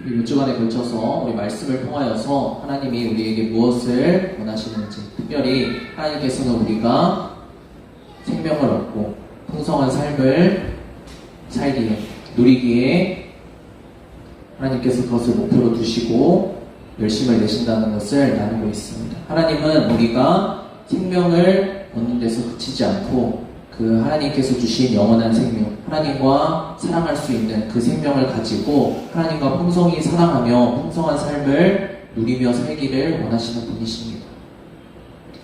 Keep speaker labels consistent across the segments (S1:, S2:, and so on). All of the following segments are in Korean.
S1: 몇 주간에 걸쳐서 우리 말씀을 통하여서 하나님이 우리에게 무엇을 원하시는지, 특별히 하나님께서는 우리가 생명을 얻고 풍성한 삶을 살기에, 누리기에 하나님께서 그것을 목표로 두시고 열심을 내신다는 것을 나누고 있습니다. 하나님은 우리가 생명을 얻는 데서 그치지 않고 그 하나님께서 주신 영원한 생명, 하나님과 사랑할 수 있는 그 생명을 가지고 하나님과 풍성히 사랑하며 풍성한 삶을 누리며 살기를 원하시는 분이십니다.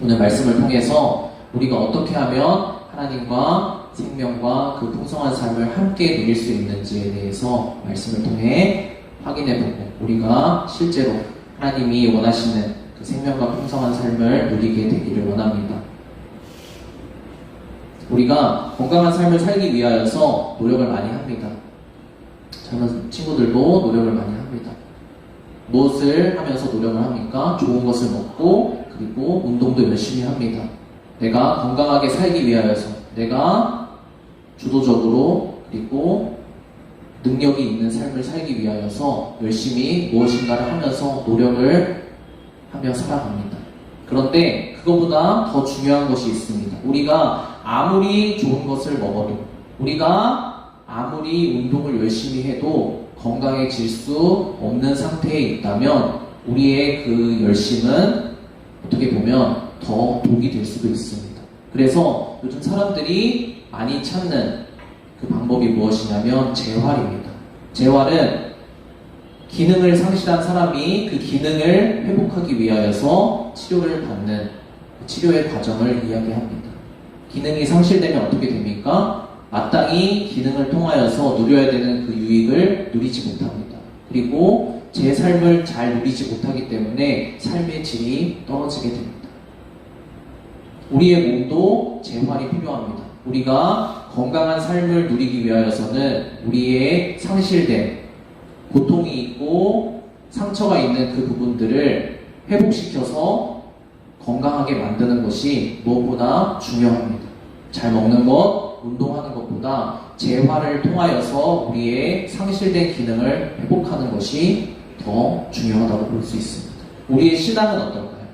S1: 오늘 말씀을 통해서 우리가 어떻게 하면 하나님과 생명과 그 풍성한 삶을 함께 누릴 수 있는지에 대해서 말씀을 통해 확인해보고 우리가 실제로 하나님이 원하시는 그 생명과 풍성한 삶을 누리게 되기를 원합니다. 우리가 건강한 삶을 살기 위하여서 노력을 많이 합니다. 젊은 친구들도 노력을 많이 합니다. 무엇을 하면서 노력을 합니까? 좋은 것을 먹고 그리고 운동도 열심히 합니다. 내가 건강하게 살기 위하여서, 내가 주도적으로 그리고 능력이 있는 삶을 살기 위하여서 열심히 무엇인가를 하면서 노력을 하며 살아갑니다. 그런데 그것보다 더 중요한 것이 있습니다. 우리가 아무리 좋은 것을 먹어도, 우리가 아무리 운동을 열심히 해도 건강해질 수 없는 상태에 있다면 우리의 그 열심은 어떻게 보면 더 독이 될 수도 있습니다. 그래서 요즘 사람들이 많이 찾는 그 방법이 무엇이냐면 재활입니다. 재활은 기능을 상실한 사람이 그 기능을 회복하기 위하여서 치료를 받는 치료의 과정을 이야기합니다. 기능이 상실되면 어떻게 됩니까? 마땅히 기능을 통하여서 누려야 되는 그 유익을 누리지 못합니다. 그리고 제 삶을 잘 누리지 못하기 때문에 삶의 질이 떨어지게 됩니다. 우리의 몸도 재활이 필요합니다. 우리가 건강한 삶을 누리기 위하여서는 우리의 상실된 고통이 있고 상처가 있는 그 부분들을 회복시켜서 건강하게 만드는 것이 무엇보다 중요합니다. 잘 먹는 것, 운동하는 것보다 재활을 통하여서 우리의 상실된 기능을 회복하는 것이 더 중요하다고 볼 수 있습니다. 우리의 신앙은 어떨까요?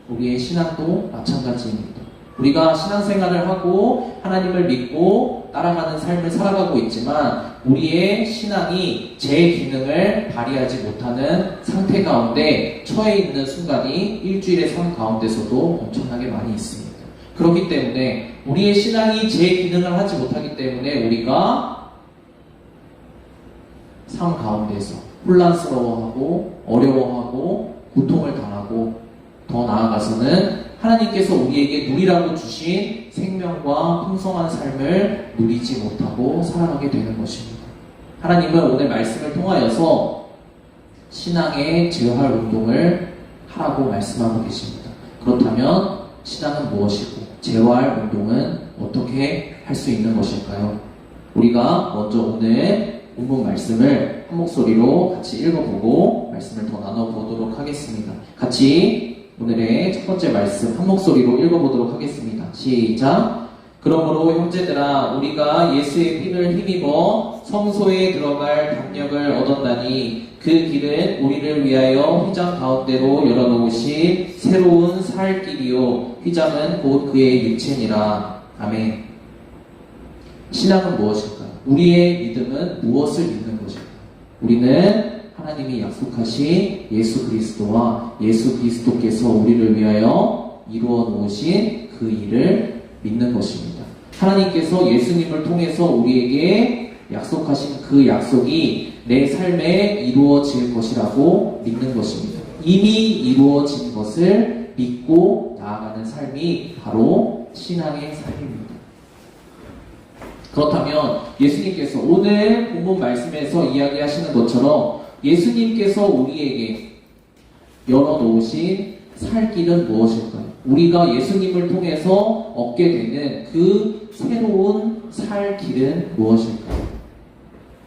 S1: 우리의 신앙도 마찬가지입니다. 우리가 신앙생활을 하고 하나님을 믿고 따라가는 삶을 살아가고 있지만 우리의 신앙이 제 기능을 발휘하지 못하는 상태 가운데 처해 있는 순간이 일주일의 삶 가운데서도 엄청나게 많이 있습니다. 그렇기 때문에 우리의 신앙이 제 기능을 하지 못하기 때문에 우리가 삶 가운데서 혼란스러워하고 어려워하고 고통을 당하고 더 나아가서는 하나님께서 우리에게 누리라고 주신 생명과 풍성한 삶을 누리지 못하고 살아가게 되는 것입니다. 하나님은 오늘 말씀을 통하여서 신앙의 재활 운동을 하라고 말씀하고 계십니다. 그렇다면 신앙은 무엇이고 재활 운동은 어떻게 할 수 있는 것일까요? 우리가 먼저 오늘 본문 말씀을 한 목소리로 같이 읽어보고 말씀을 더 나눠보도록 하겠습니다. 같이 오늘의 첫 번째 말씀 한 목소리로 읽어보도록 하겠습니다. 시작! 그러므로 형제들아 우리가 예수의 피를 힘입어 성소에 들어갈 담력을 얻었나니 그 길은 우리를 위하여 휘장 가운데로 열어놓으신 새로운 살 길이요 휘장은 곧 그의 육체니라. 아멘. 신앙은 무엇일까요? 우리의 믿음은 무엇을 믿는 것일까요? 우리는 하나님이 약속하신 예수 그리스도와 예수 그리스도께서 우리를 위하여 이루어 놓으신 그 일을 믿는 것입니다. 하나님께서 예수님을 통해서 우리에게 약속하신 그 약속이 내 삶에 이루어질 것이라고 믿는 것입니다. 이미 이루어진 것을 믿고 나아가는 삶이 바로 신앙의 삶입니다. 그렇다면 예수님께서 오늘 본문 말씀에서 이야기하시는 것처럼 예수님께서 우리에게 열어놓으신 살 길은 무엇일까요? 우리가 예수님을 통해서 얻게 되는 그 새로운 살 길은 무엇일까요?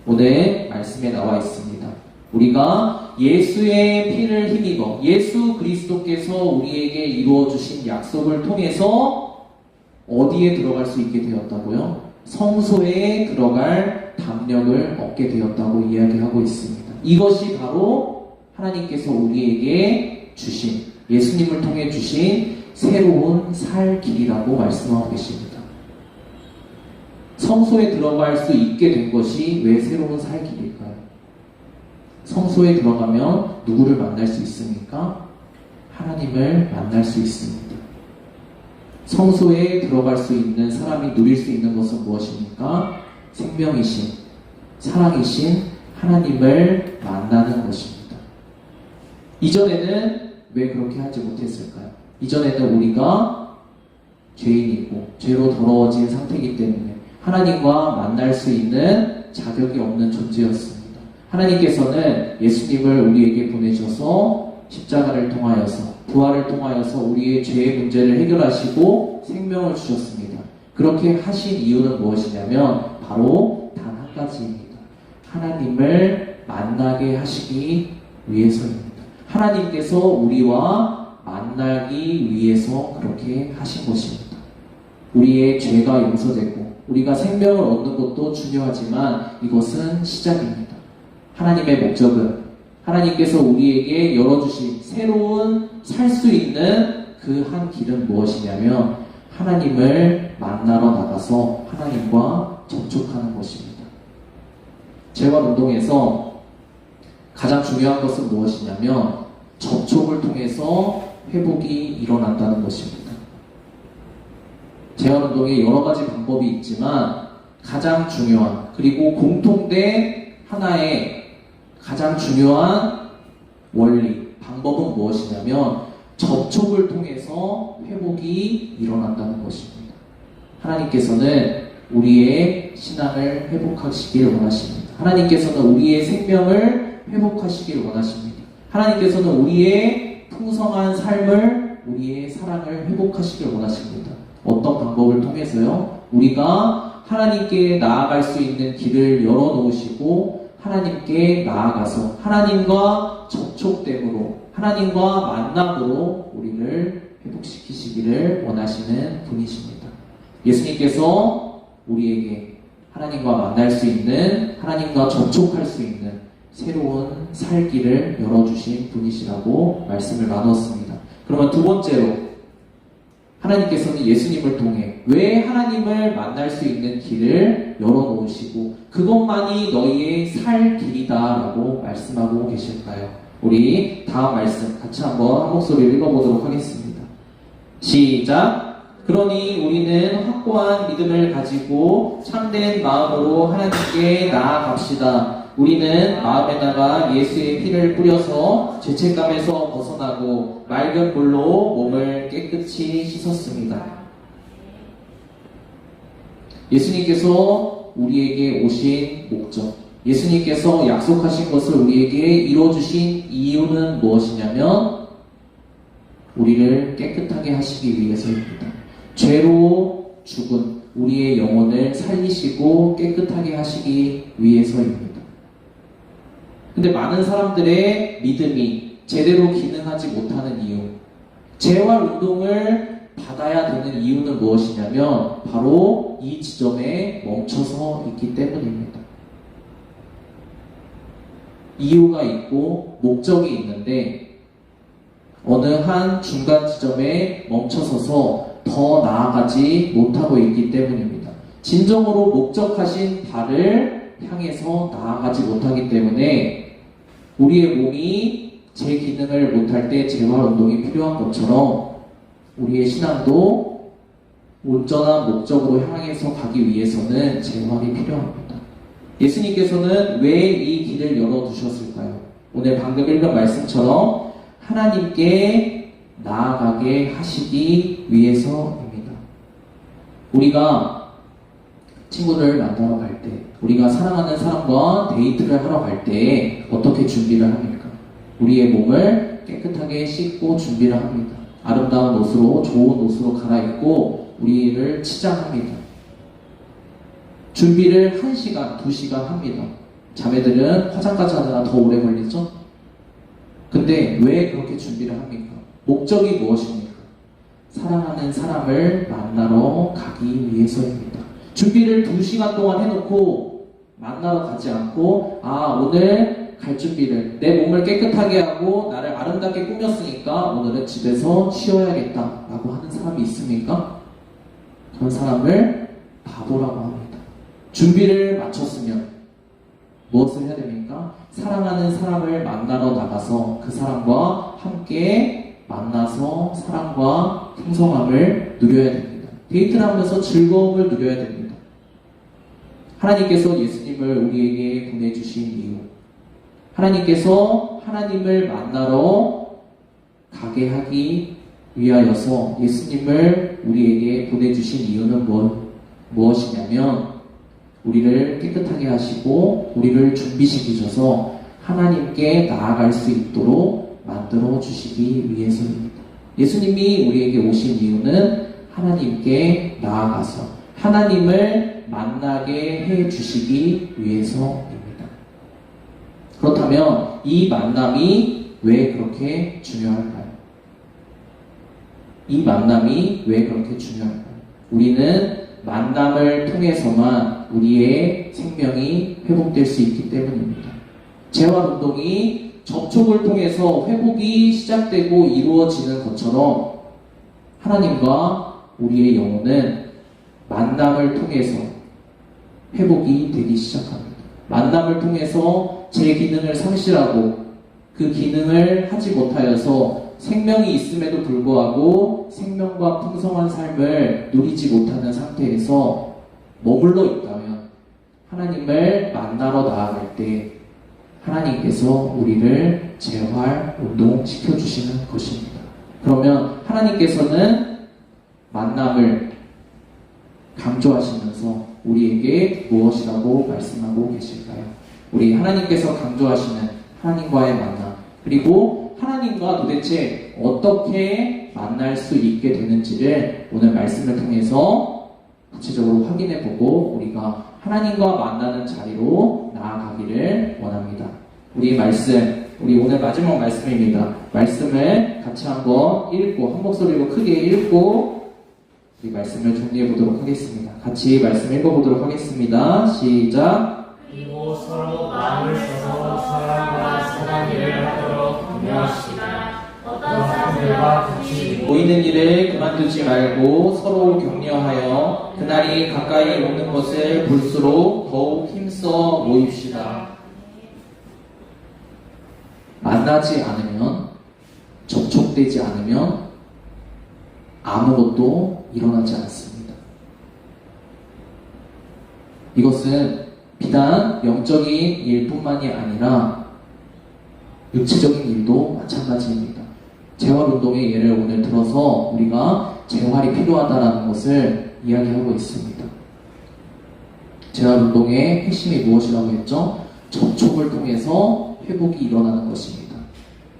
S1: 오늘 말씀에 나와 있습니다. 우리가 예수의 피를 힘입어 예수 그리스도께서 우리에게 이루어주신 약속을 통해서 어디에 들어갈 수 있게 되었다고요? 성소에 들어갈 담력을 얻게 되었다고 이야기하고 있습니다. 이것이 바로 하나님께서 우리에게 주신, 예수님을 통해 주신 새로운 살 길이라고 말씀하고 계십니다. 성소에 들어갈 수 있게 된 것이 왜 새로운 살 길일까요? 성소에 들어가면 누구를 만날 수 있습니까? 하나님을 만날 수 있습니다. 성소에 들어갈 수 있는 사람이 누릴 수 있는 것은 무엇입니까? 생명이신, 사랑이신 하나님을 만나는 것입니다. 이전에는 왜 그렇게 하지 못했을까요? 이전에는 우리가 죄인이고 죄로 더러워진 상태이기 때문에 하나님과 만날 수 있는 자격이 없는 존재였습니다. 하나님께서는 예수님을 우리에게 보내셔서 십자가를 통하여서, 부활을 통하여서 우리의 죄의 문제를 해결하시고 생명을 주셨습니다. 그렇게 하신 이유는 무엇이냐면 바로 단 한 가지입니다. 하나님을 만나게 하시기 위해서입니다. 하나님께서 우리와 만나기 위해서 그렇게 하신 것입니다. 우리의 죄가 용서되고 우리가 생명을 얻는 것도 중요하지만 이것은 시작입니다. 하나님의 목적은 하나님께서 우리에게 열어주신 새로운 살 수 있는 그 한 길은 무엇이냐면 하나님을 만나러 나가서 하나님과 접촉하는 것입니다. 재활운동에서 가장 중요한 것은 무엇이냐면 접촉을 통해서 회복이 일어난다는 것입니다. 재활운동에 여러 가지 방법이 있지만 가장 중요한, 그리고 공통된 하나의 가장 중요한 원리, 방법은 무엇이냐면 접촉을 통해서 회복이 일어난다는 것입니다. 하나님께서는 우리의 신앙을 회복하시길 원하십니다. 하나님께서는 우리의 생명을 회복하시길 원하십니다. 하나님께서는 우리의 풍성한 삶을, 우리의 사랑을 회복하시길 원하십니다. 어떤 방법을 통해서요? 우리가 하나님께 나아갈 수 있는 길을 열어놓으시고 하나님께 나아가서 하나님과 접촉됨으로, 하나님과 만남으로 우리를 회복시키시기를 원하시는 분이십니다. 예수님께서 우리에게 하나님과 만날 수 있는, 하나님과 접촉할 수 있는 새로운 살 길을 열어주신 분이시라고 말씀을 나눴습니다. 그러면 두 번째로, 하나님께서는 예수님을 통해 왜 하나님을 만날 수 있는 길을 열어놓으시고 그것만이 너희의 살 길이다라고 말씀하고 계실까요? 우리 다음 말씀 같이 한번 한 목소리를 읽어보도록 하겠습니다. 시작! 그러니 우리는 확고한 믿음을 가지고 참된 마음으로 하나님께 나아갑시다. 우리는 마음에다가 예수의 피를 뿌려서 죄책감에서 벗어나고 맑은 물로 몸을 깨끗이 씻었습니다. 예수님께서 우리에게 오신 목적, 예수님께서 약속하신 것을 우리에게 이루어주신 이유는 무엇이냐면 우리를 깨끗하게 하시기 위해서입니다. 죄로 죽은 우리의 영혼을 살리시고 깨끗하게 하시기 위해서입니다. 근데 많은 사람들의 믿음이 제대로 기능하지 못하는 이유, 재활운동을 받아야 되는 이유는 무엇이냐면 바로 이 지점에 멈춰서 있기 때문입니다. 이유가 있고 목적이 있는데 어느 한 중간 지점에 멈춰서서 더 나아가지 못하고 있기 때문입니다. 진정으로 목적하신 바를 향해서 나아가지 못하기 때문에 우리의 몸이 제 기능을 못할 때 재활운동이 필요한 것처럼 우리의 신앙도 온전한 목적으로 향해서 가기 위해서는 재활이 필요합니다. 예수님께서는 왜 이 길을 열어두셨을까요? 오늘 방금 읽은 말씀처럼 하나님께 나아가게 하시기 위해서입니다. 우리가 친구를 만나러 갈 때, 우리가 사랑하는 사람과 데이트를 하러 갈 때 어떻게 준비를 합니까? 우리의 몸을 깨끗하게 씻고 준비를 합니다. 아름다운 옷으로, 좋은 옷으로 갈아입고 우리를 치장합니다. 준비를 1시간, 2시간 합니다. 자매들은 화장까지 하느라 더 오래 걸리죠? 근데 왜 그렇게 준비를 합니까? 목적이 무엇입니까? 사랑하는 사람을 만나러 가기 위해서입니다. 준비를 2시간 동안 해놓고 만나러 가지 않고 오늘 갈 준비를, 내 몸을 깨끗하게 하고 나를 아름답게 꾸몄으니까 오늘은 집에서 쉬어야겠다 라고 하는 사람이 있습니까? 그런 사람을 바보라고 합니다. 준비를 마쳤으면 무엇을 해야 됩니까? 사랑하는 사람을 만나러 나가서 그 사람과 함께 만나서 사랑과 풍성함을 누려야 됩니다. 데이트를 하면서 즐거움을 누려야 됩니다. 하나님께서 예수님을 우리에게 보내주신 이유, 하나님께서 하나님을 만나러 가게 하기 위하여서 예수님을 우리에게 보내주신 이유는 무엇이냐면 우리를 깨끗하게 하시고 우리를 준비시키셔서 하나님께 나아갈 수 있도록 만들어 주시기 위해서입니다. 예수님이 우리에게 오신 이유는 하나님께 나아가서 하나님을 만나게 해 주시기 위해서입니다. 그렇다면 이 만남이 왜 그렇게 중요할까요? 이 만남이 왜 그렇게 중요할까요? 우리는 만남을 통해서만 우리의 생명이 회복될 수 있기 때문입니다. 재활운동이 접촉을 통해서 회복이 시작되고 이루어지는 것처럼 하나님과 우리의 영혼은 만남을 통해서 회복이 되기 시작합니다. 만남을 통해서 제 기능을 상실하고 그 기능을 하지 못하여서 생명이 있음에도 불구하고 생명과 풍성한 삶을 누리지 못하는 상태에서 머물러 있다면 하나님을 만나러 나아갈 때 하나님께서 우리를 재활, 운동시켜주시는 것입니다. 그러면 하나님께서는 만남을 강조하시면서 우리에게 무엇이라고 말씀하고 계실까요? 우리 하나님께서 강조하시는 하나님과의 만남, 그리고 하나님과 도대체 어떻게 만날 수 있게 되는지를 오늘 말씀을 통해서 구체적으로 확인해보고 우리가 하나님과 만나는 자리로 나아가기를 원합니다. 우리 말씀, 우리 오늘 마지막 말씀입니다. 말씀을 같이 한번 읽고 한 목소리로 크게 읽고 우리 말씀을 정리해 보도록 하겠습니다. 같이 말씀 읽어보도록 하겠습니다. 시작.
S2: 그리고 서로 마음을 써서 사랑과 선한 일을 하도록 격려하시다. 어떤 사람들과 같이
S1: 보이는 일을 그만두지 말고 서로 격려하여 그날이 가까이 오는 것을 볼수록 더욱 힘써 모입시다. 만나지 않으면, 접촉되지 않으면 아무것도 일어나지 않습니다. 이것은 비단 영적인 일뿐만이 아니라 육체적인 일도 마찬가지입니다. 재활운동의 예를 오늘 들어서 우리가 재활이 필요하다는 것을 이야기하고 있습니다. 재활운동의 핵심이 무엇이라고 했죠? 접촉을 통해서 회복이 일어나는 것입니다.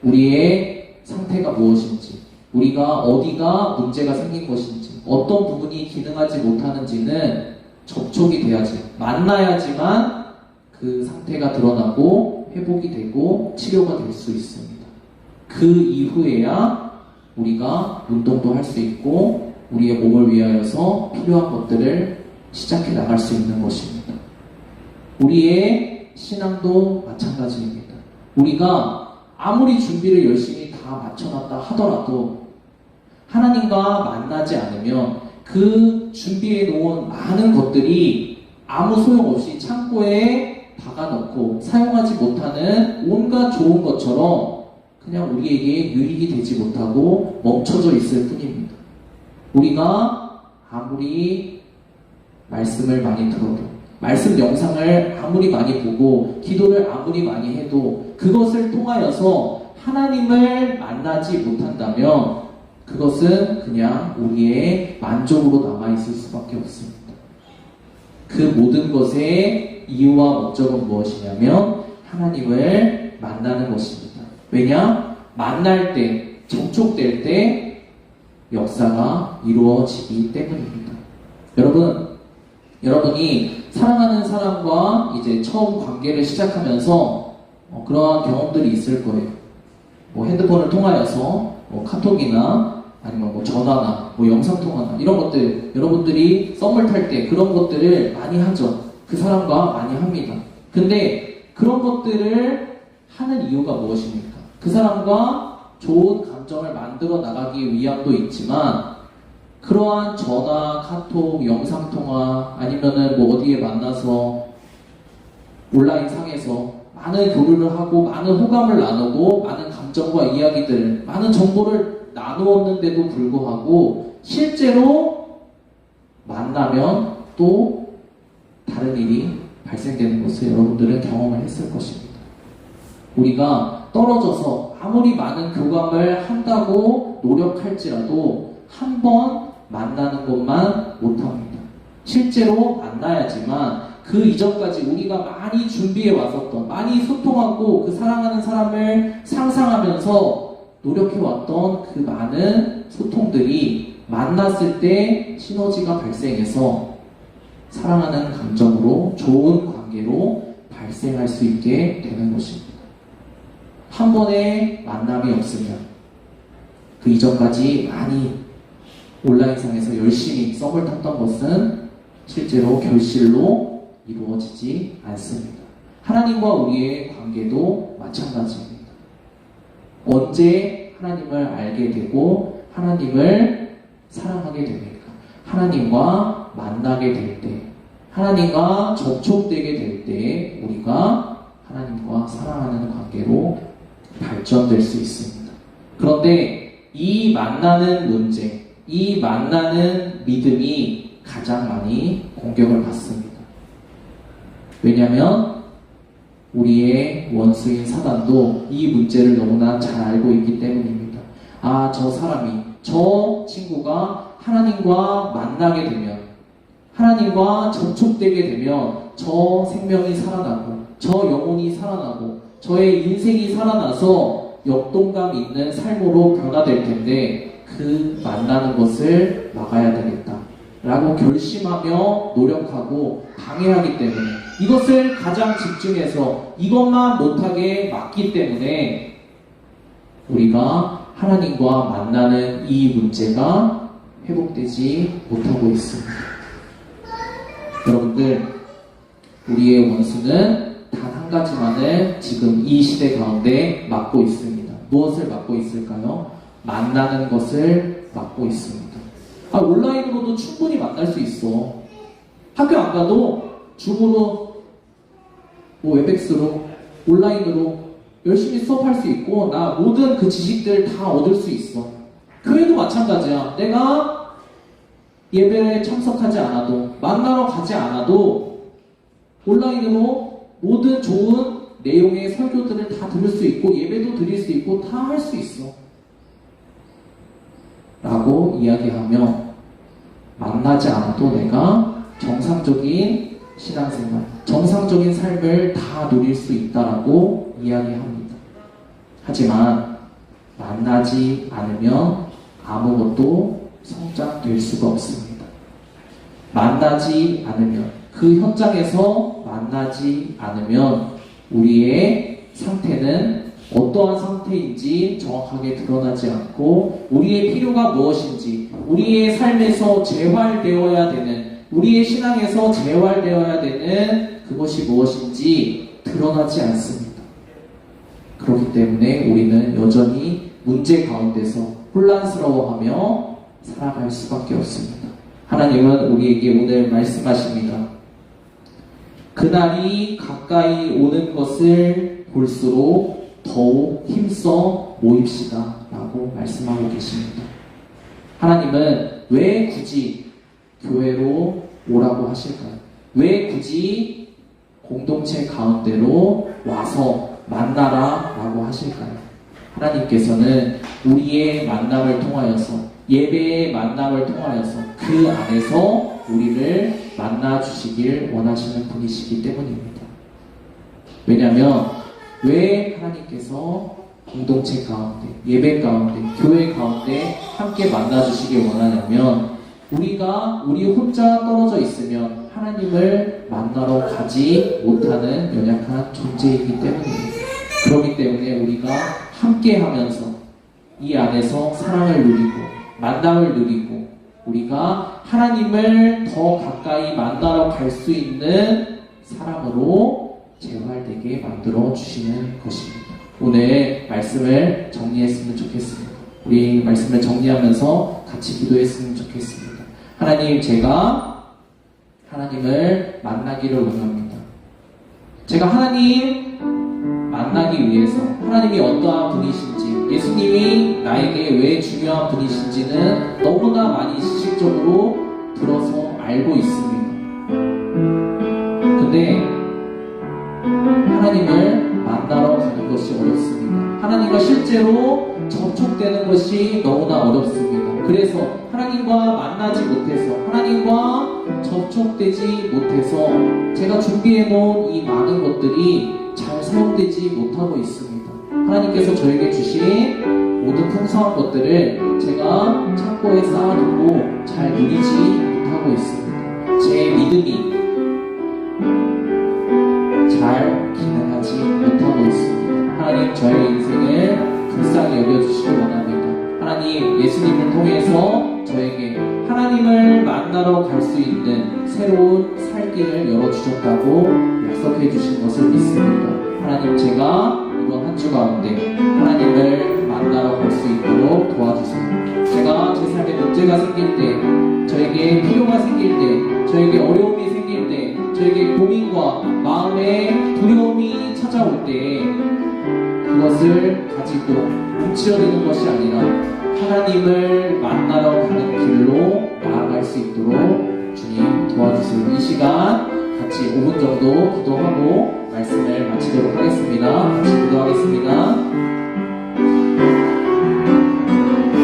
S1: 우리의 상태가 무엇인지, 우리가 어디가 문제가 생긴 것인지, 어떤 부분이 기능하지 못하는지는 접촉이 돼야지, 만나야지만 그 상태가 드러나고 회복이 되고 치료가 될 수 있습니다. 그 이후에야 우리가 운동도 할 수 있고 우리의 몸을 위하여서 필요한 것들을 시작해 나갈 수 있는 것입니다. 우리의 신앙도 마찬가지입니다. 우리가 아무리 준비를 열심히 다 맞춰놨다 하더라도 하나님과 만나지 않으면 그 준비해 놓은 많은 것들이 아무 소용없이 창고에 박아놓고 사용하지 못하는 온갖 좋은 것처럼 그냥 우리에게 유익이 되지 못하고 멈춰져 있을 뿐입니다. 우리가 아무리 말씀을 많이 들어도, 말씀 영상을 아무리 많이 보고, 기도를 아무리 많이 해도 그것을 통하여서 하나님을 만나지 못한다면 그것은 그냥 우리의 만족으로 남아있을 수밖에 없습니다. 그 모든 것의 이유와 목적은 무엇이냐면 하나님을 만나는 것입니다. 왜냐? 만날 때, 접촉될 때 역사가 이루어지기 때문입니다. 여러분이 사랑하는 사람과 이제 처음 관계를 시작하면서 그러한 경험들이 있을 거예요. 핸드폰을 통하여서 카톡이나 아니면 전화나 영상통화나 이런 것들, 여러분들이 썸을 탈 때 그런 것들을 많이 하죠. 그 사람과 많이 합니다. 근데 그런 것들을 하는 이유가 무엇입니까? 그 사람과 좋은 감정을 만들어 나가기 위함도 있지만 그러한 전화, 카톡, 영상통화 아니면은 뭐 어디에 만나서 온라인상에서 많은 교류를 하고 많은 호감을 나누고 많은 감정과 이야기들, 많은 정보를 나누었는데도 불구하고 실제로 만나면 또 다른 일이 발생되는 것을 여러분들은 경험을 했을 것입니다. 우리가 떨어져서 아무리 많은 교감을 한다고 노력할지라도 한 번 만나는 것만 못합니다. 실제로 만나야지만 그 이전까지 우리가 많이 준비해 왔었던, 많이 소통하고 그 사랑하는 사람을 상상하면서 노력해 왔던 그 많은 소통들이 만났을 때 시너지가 발생해서 사랑하는 감정으로 좋은 관계로 발생할 수 있게 되는 것입니다. 한 번의 만남이 없으면 그 이전까지 많이 온라인상에서 열심히 썸을 탔던 것은 실제로 결실로 이루어지지 않습니다. 하나님과 우리의 관계도 마찬가지입니다. 언제 하나님을 알게 되고 하나님을 사랑하게 됩니까? 하나님과 만나게 될 때, 하나님과 접촉되게 될 때 우리가 하나님과 사랑하는 관계로 발전될 수 있습니다. 그런데 이 만나는 문제, 이 만나는 믿음이 가장 많이 공격을 받습니다. 왜냐하면 우리의 원수인 사단도 이 문제를 너무나 잘 알고 있기 때문입니다. 아, 저 사람이, 저 친구가 하나님과 만나게 되면, 하나님과 접촉되게 되면 저 생명이 살아나고, 저 영혼이 살아나고, 저의 인생이 살아나서 역동감 있는 삶으로 변화될 텐데 그 만나는 것을 막아야 되겠다 라고 결심하며 노력하고 방해하기 때문에, 이것을 가장 집중해서 이것만 못하게 막기 때문에 우리가 하나님과 만나는 이 문제가 회복되지 못하고 있습니다. 여러분들, 우리의 원수는 단 한 가지만을 지금 이 시대 가운데 막고 있습니다. 무엇을 막고 있을까요? 만나는 것을 막고 있습니다. 온라인으로도 충분히 만날 수 있어. 학교 안 가도 줌으로, 웹엑스로, 온라인으로 열심히 수업할 수 있고 나 모든 그 지식들 다 얻을 수 있어. 교회도 마찬가지야. 내가 예배에 참석하지 않아도, 만나러 가지 않아도 온라인으로 모든 좋은 내용의 설교들을 다 들을 수 있고 예배도 드릴 수 있고 다 할 수 있어 라고 이야기하며 만나지 않아도 내가 정상적인 신앙생활, 정상적인 삶을 다 누릴 수 있다라고 이야기합니다. 하지만 만나지 않으면 아무것도 성장될 수가 없습니다. 만나지 않으면, 그 현장에서 만나지 않으면 우리의 상태는 어떠한 상태인지 정확하게 드러나지 않고 우리의 필요가 무엇인지, 우리의 삶에서 재활되어야 되는, 우리의 신앙에서 재활되어야 되는 그것이 무엇인지 드러나지 않습니다. 그렇기 때문에 우리는 여전히 문제 가운데서 혼란스러워하며 살아갈 수밖에 없습니다. 하나님은 우리에게 오늘 말씀하십니다. 그날이 가까이 오는 것을 볼수록 더욱 힘써 모입시다 라고 말씀하고 계십니다. 하나님은 왜 굳이 교회로 오라고 하실까요? 왜 굳이 공동체 가운데로 와서 만나라 라고 하실까요? 하나님께서는 우리의 만남을 통하여서, 예배의 만남을 통하여서 그 안에서 우리를 만나 주시길 원하시는 분이시기 때문입니다. 왜냐하면 왜 하나님께서 공동체 가운데, 예배 가운데, 교회 가운데 함께 만나 주시길 원하냐면 우리 혼자 떨어져 있으면 하나님을 만나러 가지 못하는 연약한 존재이기 때문입니다. 그렇기 때문에 우리가 함께 하면서 이 안에서 사랑을 누리고 만남을 누리고 우리가 하나님을 더 가까이 만나러 갈 수 있는 사람으로 재활되게 만들어 주시는 것입니다. 오늘 말씀을 정리했으면 좋겠습니다. 우리 말씀을 정리하면서 같이 기도했으면 좋겠습니다. 하나님, 제가 하나님을 만나기를 원합니다. 제가 하나님 만나기 위해서 하나님이 어떠한 분이신지, 예수님이 나에게 왜 중요한 분이신지는 너무나 많이 지식적으로 들어서 알고 있습니다. 근데 하나님을 만나러 가는 것이 어렵습니다. 하나님과 실제로 접촉되는 것이 너무나 어렵습니다. 그래서 하나님과 만나지 못해서, 하나님과 접촉되지 못해서 제가 준비해 놓은 이 많은 것들이 잘 사용되지 못하고 있습니다. 하나님께서 저에게 주신 모든 풍성한 것들을 제가 창고에 쌓아두고 잘 누리지 못하고 있습니다. 제 믿음이 잘 기능하지 못하고 있습니다. 하나님, 저의 인생을 불쌍히 여겨주시기 원합니다. 하나님, 예수님을 통해서 저에게 하나님을 만나러 갈 수 있는 새로운 살길을 열어주셨다고 약속해 주신 것을 믿습니다. 하나님, 제가 이번 한 주 가운데 하나님을 만나러 갈 수 있도록 도와주세요. 제가 제 삶에 문제가 생길 때, 저에게 필요가 생길 때, 저에게 어려움이 생길 때, 저에게 고민과 마음에 두려움이 찾아올 때 그것을 가지고 뭉치려드는 것이 아니라 하나님을 만나러 가는 길로 나아갈 수 있도록 주님 도와주세요. 이 시간 같이 5분 정도 기도하고 말씀을 마치도록 하겠습니다. 같이 기도하겠습니다.